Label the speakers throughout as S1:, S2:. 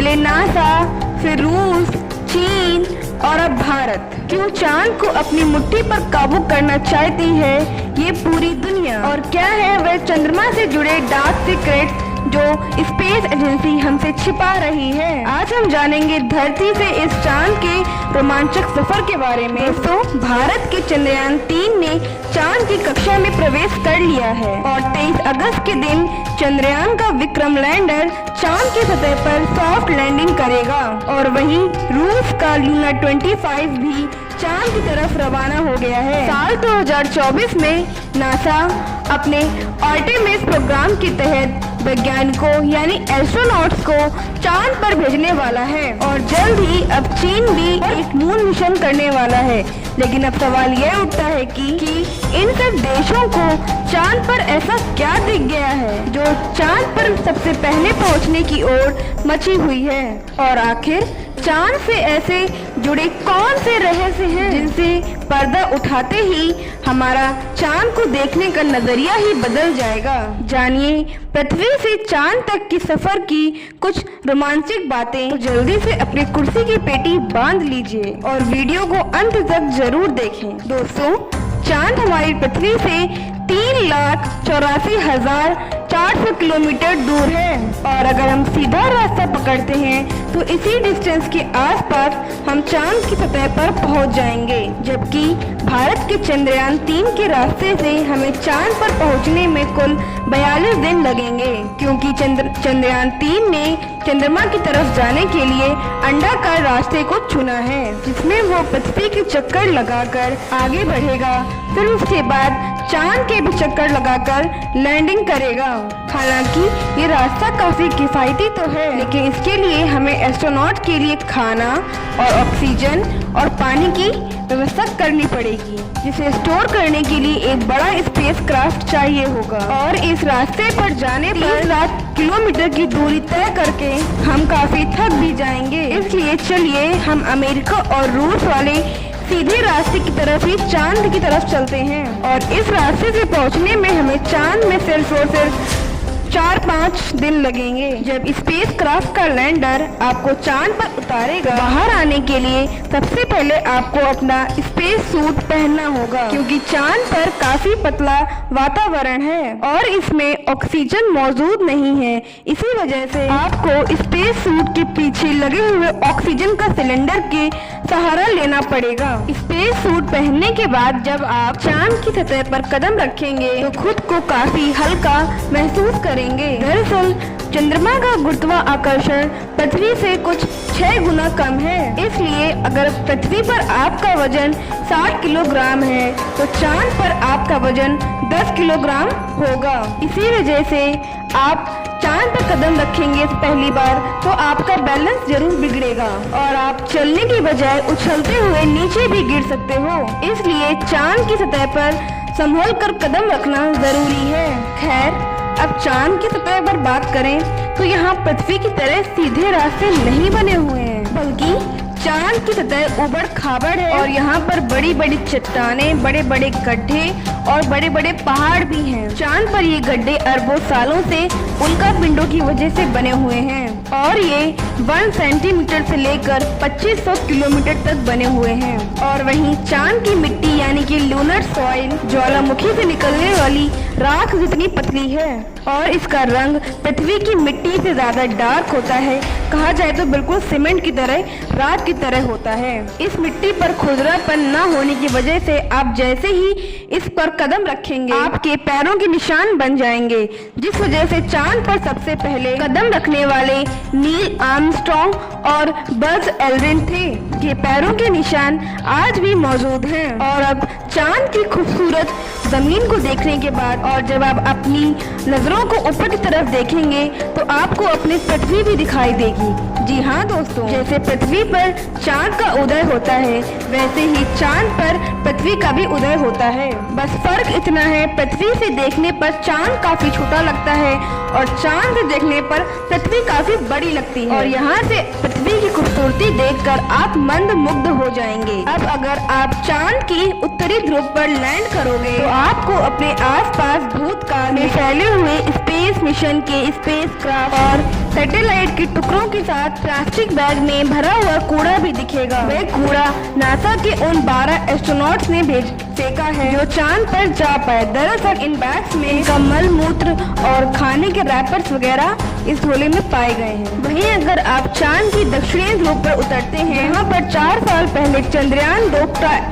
S1: पहले नासा, फिर रूस, चीन और अब भारत। क्यों चांद को अपनी मुट्ठी पर काबू करना चाहती है ये पूरी दुनिया, और क्या है वह चंद्रमा से जुड़े डार्क सीक्रेट्स जो स्पेस एजेंसी हमसे छिपा रही है। आज हम जानेंगे धरती से इस चांद के रोमांचक सफर के बारे में। दोस्तों, भारत के चंद्रयान 3 ने चांद की कक्षा में प्रवेश कर लिया है और 23 अगस्त के दिन चंद्रयान का विक्रम लैंडर चांद की सतह पर सॉफ्ट लैंडिंग करेगा, और वहीं रूस का लूना 25 भी चांद की तरफ रवाना हो गया है। साल 2024 में नासा अपने आर्टेमिस प्रोग्राम के तहत वैज्ञानिकों यानी एस्ट्रोनॉट्स को चांद पर भेजने वाला है, और जल्द ही अब चीन भी एक मून मिशन करने वाला है। लेकिन अब सवाल यह उठता है कि इन सब देशों को चांद पर ऐसा क्या दिख गया है जो चांद पर सबसे पहले पहुंचने की ओर मची हुई है, और आखिर चांद से ऐसे जुड़े कौन से रहस्य हैं जिनसे पर्दा उठाते ही हमारा चांद को देखने का नजरिया ही बदल जाएगा। जानिए पृथ्वी से चांद तक की सफर की कुछ रोमांचक बातें। तो जल्दी से अपनी कुर्सी की पेटी बांध लीजिए और वीडियो को अंत तक जरूर देखें। दोस्तों, चांद हमारी पृथ्वी से 3,84,400 किलोमीटर दूर है, और अगर हम सीधा रास्ता पकड़ते हैं तो इसी डिस्टेंस के आसपास हम चांद की सतह पर पहुंच जाएंगे। जबकि भारत के चंद्रयान 3 के रास्ते से हमें चांद पर पहुंचने में कुल 42 दिन लगेंगे, क्योंकि चंद्रयान 3 ने चंद्रमा की तरफ जाने के लिए अंडाकार रास्ते को चुना है, जिसमें वो पृथ्वी के चक्कर लगाकर आगे बढ़ेगा, फिर उसके बाद चांद के भी चक्कर लगाकर लैंडिंग करेगा। हालांकि ये रास्ता काफी किफायती तो है, लेकिन इसके लिए हमें एस्ट्रोनॉट के लिए खाना और ऑक्सीजन और पानी की व्यवस्था करनी पड़ेगी, जिसे स्टोर करने के लिए एक बड़ा स्पेसक्राफ्ट चाहिए होगा। और इस रास्ते पर जाने पर 30 लाख किलोमीटर की दूरी तय करके हम काफी थक भी जाएंगे। इसलिए चलिए हम अमेरिका और रूस वाले सीधे रास्ते की तरफ ही चांद की तरफ चलते हैं, और इस रास्ते से पहुंचने में हमें चांद में सिर्फ और सिर्फ 4-5 दिन लगेंगे। जब स्पेस क्राफ्ट का लैंडर आपको चांद पर उतारेगा, बाहर आने के लिए सबसे पहले आपको अपना स्पेस सूट पहनना होगा, क्योंकि चांद पर काफी पतला वातावरण है और इसमें ऑक्सीजन मौजूद नहीं है। इसी वजह से आपको स्पेस सूट के पीछे लगे हुए ऑक्सीजन का सिलेंडर के सहारा लेना पड़ेगा। स्पेस सूट पहनने के बाद जब आप चांद की सतह पर कदम रखेंगे तो खुद को काफी हल्का महसूस करेंगे। दरअसल चंद्रमा का गुरुत्वाकर्षण पृथ्वी से कुछ 6 गुना कम है, इसलिए अगर पृथ्वी पर आपका वजन 60 किलोग्राम है तो चांद पर आपका वजन 10 किलोग्राम होगा। इसी वजह से आप चांद पर कदम रखेंगे पहली बार तो आपका बैलेंस जरूर बिगड़ेगा और आप चलने की बजाय उछलते हुए नीचे भी गिर सकते हो। इसलिए चांद की सतह पर संभल कर कदम रखना जरूरी है। खैर, अब चांद की सतह पर बात करें तो यहाँ पृथ्वी की तरह सीधे रास्ते नहीं बने हुए हैं, बल्कि चांद की सतह उबड़ खाबड़ है और यहाँ पर बड़ी बड़ी चट्टानें, बड़े बड़े गड्ढे और बड़े बड़े पहाड़ भी हैं। चांद पर ये गड्ढे अरबों सालों से उल्का पिंडों की वजह से बने हुए हैं और ये 1 सेंटीमीटर से लेकर 2500 किलोमीटर तक बने हुए हैं। और वहीं चांद की मिट्टी यानी कि लूनर सॉइल ज्वालामुखी से निकलने वाली राख जितनी पतली है और इसका रंग पृथ्वी की मिट्टी से ज्यादा डार्क होता है। कहा जाए तो बिल्कुल सीमेंट की तरह, राख की तरह होता है। इस मिट्टी पर खुरदरापन न होने की वजह से आप जैसे ही इस पर कदम रखेंगे आपके पैरों के निशान बन जाएंगे, जिस वजह से चांद पर सबसे पहले कदम रखने वाले नील आर्मस्ट्रॉन्ग और बज एल्ड्रिन थे। ये पैरों के निशान आज भी मौजूद हैं। और अब चांद की खूबसूरत जमीन को देखने के बाद और जब आप अपनी नजरों को ऊपर की तरफ देखेंगे तो आपको अपनी पृथ्वी भी दिखाई देगी। जी हाँ दोस्तों, जैसे पृथ्वी पर चांद का उदय होता है वैसे ही चांद पर पृथ्वी का भी उदय होता है। बस फर्क इतना है, पृथ्वी से देखने पर चांद काफी छोटा लगता है और चांद से देखने पर पृथ्वी काफी बड़ी लगती है। और यहाँ से पृथ्वी की खूबसूरती देखकर आप मंद मुग्ध हो जाएंगे। अब अगर आप चांद की उत्तरी ध्रुव पर लैंड करोगे तो आपको अपने आसपास भूतकाल में फैले हुए स्पेस मिशन के स्पेसक्राफ्ट और सैटेलाइट के टुकड़ों के साथ प्लास्टिक बैग में भरा हुआ कूड़ा भी दिखेगा। वह कूड़ा नासा के उन 12 एस्ट्रोनॉट्स ने फेंका है जो चांद पर जा पाए। दरअसल इन बैग्स में इनका मल मूत्र और खाने के रैपर्स वगैरह इस झोले में पाए गए हैं। वहीं अगर आप चांद की दक्षिणी ध्रुव पर उतरते हैं, यहाँ पर 4 साल पहले चंद्रयान 2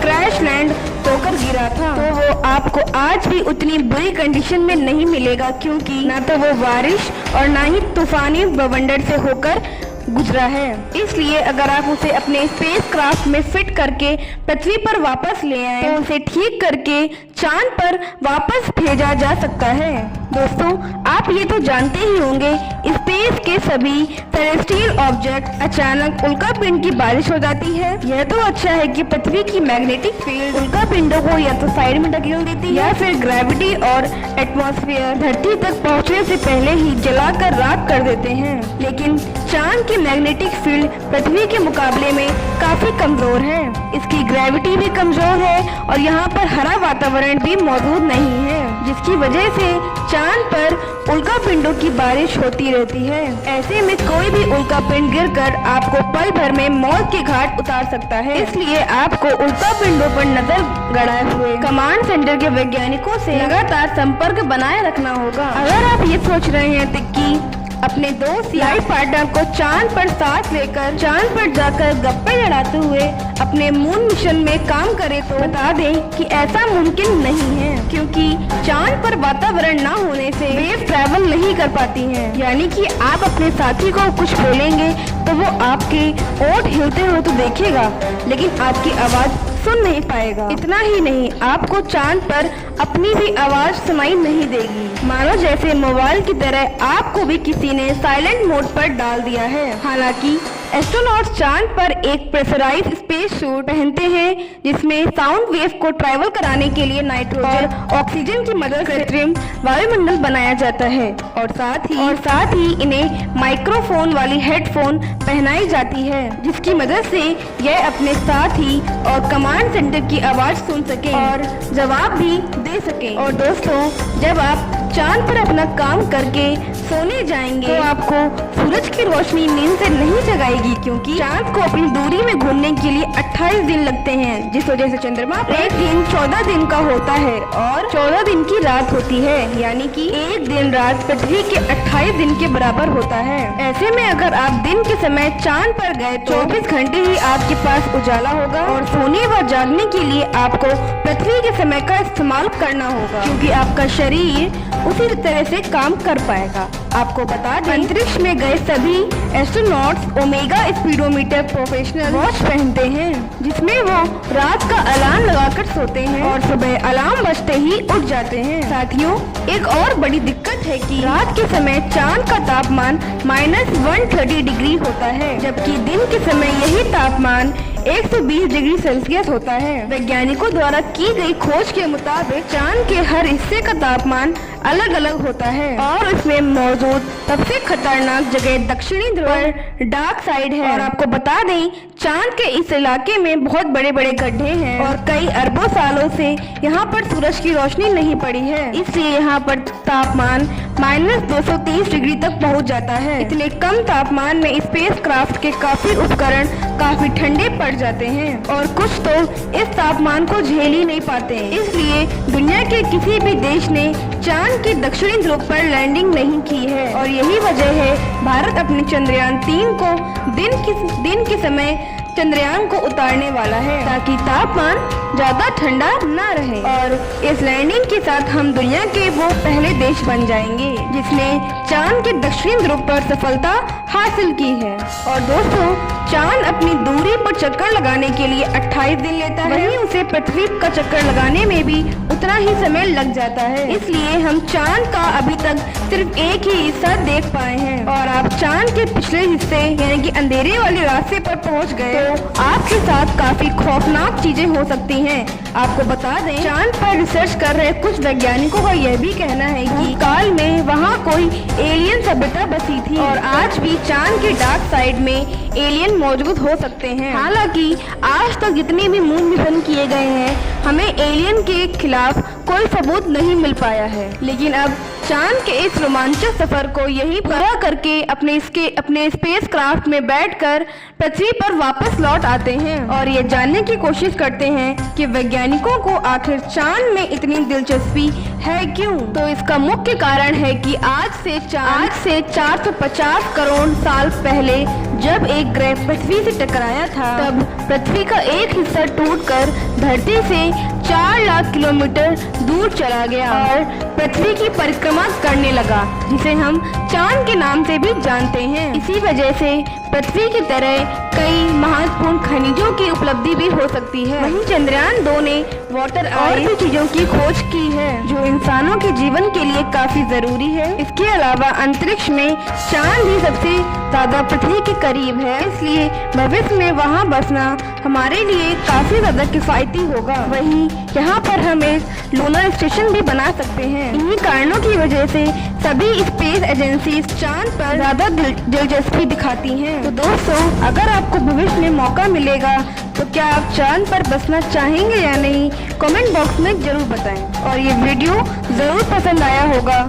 S1: क्रैश लैंड होकर गिरा था, तो वो आपको आज भी उतनी बुरी कंडीशन में नहीं मिलेगा, क्योंकि ना तो वो बारिश और ना ही तूफानी बवंडर से होकर गुजरा है। इसलिए अगर आप उसे अपने स्पेसक्राफ्ट में फिट करके पृथ्वी पर वापस ले आए तो उसे ठीक करके चांद पर वापस भेजा जा सकता है। दोस्तों, आप ये तो जानते ही होंगे, स्पेस के सभी टेरेस्ट्रियल ऑब्जेक्ट अचानक उल्कापिंड की बारिश हो जाती है। यह तो अच्छा है कि पृथ्वी की मैग्नेटिक फील्ड उल्कापिंडों को या तो साइड में धकेल देती है या फिर ग्रेविटी और एटमॉस्फेयर धरती तक पहुंचने से पहले ही जलाकर राख कर देते हैं। लेकिन चांद की मैग्नेटिक फील्ड पृथ्वी के मुकाबले में काफी कमजोर है। इसकी ग्रेविटी भी कमजोर है और यहाँ पर हरा वातावरण भी मौजूद नहीं है, जिसकी वजह से चांद पर उल्कापिंडों की बारिश होती रहती है। ऐसे में कोई भी उल्कापिंड गिरकर आपको पल भर में मौत के घाट उतार सकता है। इसलिए आपको उल्कापिंडों पर नजर गड़ाए हुए कमांड सेंटर के वैज्ञानिकों से लगातार संपर्क बनाए रखना होगा। अगर आप ये सोच रहे हैं कि अपने दोस्त या पार्टनर को चांद पर साथ लेकर चांद पर जाकर गप्पे लड़ाते हुए अपने मून मिशन में काम करें, तो बता दें कि ऐसा मुमकिन नहीं है, क्योंकि चांद पर वातावरण न होने से वेव ट्रैवल नहीं कर पाती हैं। यानी कि आप अपने साथी को कुछ बोलेंगे तो वो आपके ओठ हिलते हुए तो देखेगा, लेकिन आपकी आवाज सुन नहीं पाएगा। इतना ही नहीं, आपको चांद पर अपनी भी आवाज सुनाई नहीं देगी, मानो जैसे मोबाइल की तरह आपको भी किसी ने साइलेंट मोड पर डाल दिया है। हालांकि एस्ट्रोनॉट चांद पर एक प्रेशराइज स्पेस सूट पहनते हैं, जिसमें साउंड वेव को ट्रैवल कराने के लिए नाइट्रोजन और ऑक्सीजन की मदद से कृत्रिम वायुमंडल बनाया जाता है और साथ ही इन्हें माइक्रोफोन वाली हेडफोन पहनाई जाती है, जिसकी मदद से यह अपने साथी और कमांड सेंटर की आवाज सुन सके और जवाब भी दे सके। और दोस्तों, जब आप चांद पर अपना काम करके सोने जाएंगे तो आपको सूरज की रोशनी नींद से नहीं जगाएगी, क्योंकि चांद को अपनी दूरी में घूमने के लिए 28 दिन लगते हैं, जिस वजह से चंद्रमा पर एक दिन 14 दिन का होता है और 14 दिन की रात होती है। यानी कि एक दिन रात पृथ्वी के 28 दिन के बराबर होता है। ऐसे में अगर आप दिन के समय चांद पर गए तो 24 घंटे ही आपके पास उजाला होगा और सोने व जागने के लिए आपको पृथ्वी के समय का इस्तेमाल करना होगा, क्योंकि आपका शरीर उसी तरह से काम कर पाएगा। आपको बता दें, अंतरिक्ष में गए सभी astronauts omega speedometer professional watch पहनते हैं, जिसमें वो रात का अलार्म लगाकर सोते हैं और सुबह अलार्म बजते ही उठ जाते हैं। साथियों, एक और बड़ी दिक्कत है कि रात के समय चांद का तापमान -130 डिग्री होता है, जबकि दिन के समय यही तापमान 120 डिग्री सेल्सियस होता है। वैज्ञानिकों द्वारा की गई खोज के मुताबिक चांद के हर हिस्से का तापमान अलग अलग होता है और इसमें मौजूद सबसे खतरनाक जगह दक्षिणी ध्रुव डार्क साइड है। और आपको बता दें, चांद के इस इलाके में बहुत बड़े बड़े गड्ढे हैं और कई अरबों सालों से यहाँ पर सूरज की रोशनी नहीं पड़ी है, इसलिए यहाँ पर तापमान -230 डिग्री तक पहुँच जाता है। इतने कम तापमान में स्पेसक्राफ्ट के काफी उपकरण काफी ठंडे पड़ जाते हैं और कुछ तो इस तापमान को झेल ही नहीं पाते। इसलिए दुनिया के किसी भी देश ने चांद के दक्षिणी ध्रुव पर लैंडिंग नहीं की है और यही वजह है भारत अपने चंद्रयान 3 को दिन के समय चंद्रयान को उतारने वाला है, ताकि तापमान ज्यादा ठंडा न रहे। और इस लैंडिंग के साथ हम दुनिया के वो पहले देश बन जाएंगे जिसने चांद के दक्षिणी ध्रुव पर सफलता हासिल की है। और दोस्तों, चांद अपनी दूरी पर चक्कर लगाने के लिए 28 दिन लेता है, वहीं उसे पृथ्वी का चक्कर लगाने में भी उतना ही समय लग जाता है। इसलिए हम चांद का अभी तक सिर्फ एक ही हिस्सा देख पाए हैं और आप चांद के पिछले हिस्से यानी कि अंधेरे वाले रास्ते पर पहुंच गए तो आपके साथ काफी खौफनाक चीजें हो सकती हैं। आपको बता दें, चांद पर रिसर्च कर रहे कुछ वैज्ञानिकों का यह भी कहना है कि काल में वहाँ कोई एलियन सभ्यता बसी थी और आज भी चांद के डार्क साइड में एलियन मौजूद हो सकते हैं। हालांकि आज तक जितने भी मून मिशन किए गए हैं, हमें एलियन के खिलाफ कोई सबूत नहीं मिल पाया है। लेकिन अब चांद के इस रोमांचक सफर को यही पूरा करके अपने स्पेस क्राफ्ट में बैठकर पृथ्वी पर वापस लौट आते हैं और ये जानने की कोशिश करते हैं कि वैज्ञानिकों को आखिर चांद में इतनी दिलचस्पी है क्यों। तो इसका मुख्य कारण है कि आज से 450 करोड़ साल पहले जब एक ग्रह पृथ्वी से टकराया था, तब पृथ्वी का एक हिस्सा टूटकर धरती से 4 लाख किलोमीटर दूर चला गया और पृथ्वी की परिक्रमा करने लगा, जिसे हम चांद के नाम से भी जानते हैं। इसी वजह से पृथ्वी की तरह कई महत्वपूर्ण खनिजों की उपलब्धि भी हो सकती है। वहीं चंद्रयान 2 ने वाटर और भी चीजों की खोज की है जो इंसानों के जीवन के लिए काफी जरूरी है। इसके अलावा अंतरिक्ष में चांद ही सबसे ज्यादा पृथ्वी के करीब है, इसलिए भविष्य में वहां बसना हमारे लिए काफी ज्यादा किफायती होगा। वहीं यहाँ पर हम एक लूनर स्टेशन भी बना सकते हैं। इन्हीं कारणों की वजह से सभी स्पेस एजेंसी चांद पर ज्यादा दिलचस्पी दिखाती हैं। तो दोस्तों, अगर आपको भविष्य में मौका मिलेगा तो क्या आप चांद पर बसना चाहेंगे या नहीं, कमेंट बॉक्स में जरूर बताएं। और ये वीडियो जरूर पसंद आया होगा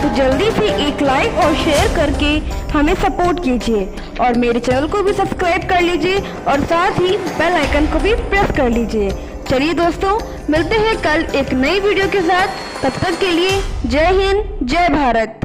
S1: तो जल्दी से एक लाइक और शेयर करके हमें सपोर्ट कीजिए और मेरे चैनल को भी सब्सक्राइब कर लीजिए और साथ ही बेल आइकन को भी प्रेस कर लीजिए। चलिए दोस्तों, मिलते हैं कल एक नई वीडियो के साथ। तब तक के लिए जय हिंद, जय भारत।